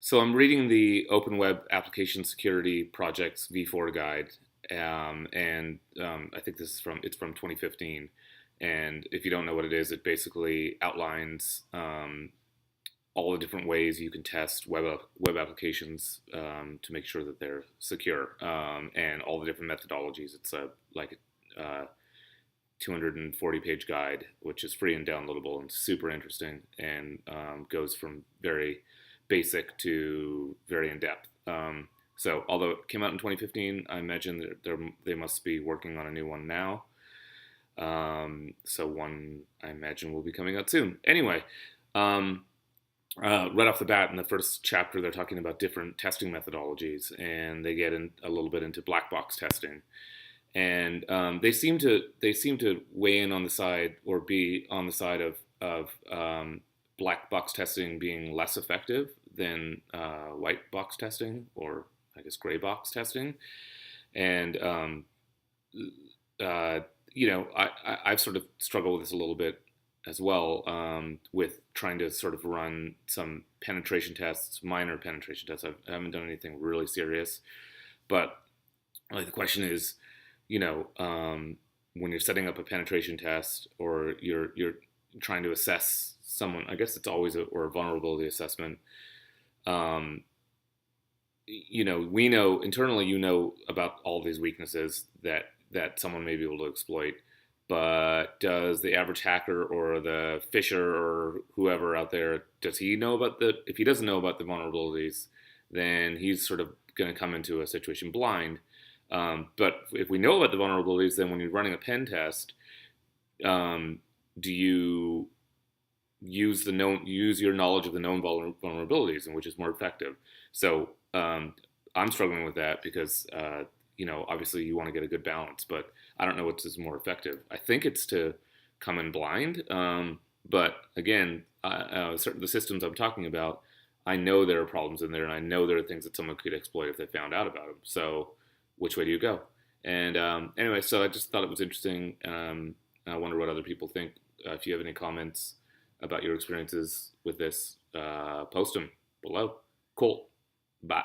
So I'm reading the Open Web Application Security Project's V4 guide, and I think it's from 2015. And if you don't know what it is, it basically outlines all the different ways you can test web applications to make sure that they're secure, and all the different methodologies. It's a 240-page guide, which is free and downloadable and super interesting, and goes from very basic to very in depth. So, although it came out in 2015, I imagine that they must be working on a new one now. So one I imagine will be coming out soon. Anyway, right off the bat in the first chapter, they're talking about different testing methodologies, and they get a little bit into black box testing. And they seem to weigh in on the side, or be on the side of black box testing being less effective than white box testing, or I guess gray box testing. And I've sort of struggled with this a little bit as well, with trying to sort of run some penetration tests, minor penetration tests. I haven't done anything really serious, but like the question is, when you're setting up a penetration test, or you're trying to assess someone, I guess it's always a vulnerability assessment. We know internally, about all these weaknesses that someone may be able to exploit. But does the average hacker or the phisher or whoever out there, does he know about if he doesn't know about the vulnerabilities, then he's sort of going to come into a situation blind. But if we know about the vulnerabilities, then when you're running a pen test, do you use your knowledge of the known vulnerabilities, and which is more effective? So I'm struggling with that because obviously you want to get a good balance, but I don't know which is more effective. I think it's to come in blind, but again, the systems I'm talking about, I know there are problems in there, and I know there are things that someone could exploit if they found out about them. So which way do you go? And anyway, so I just thought it was interesting. I wonder what other people think. If you have any comments about your experiences with this, post them below. Cool. Bye.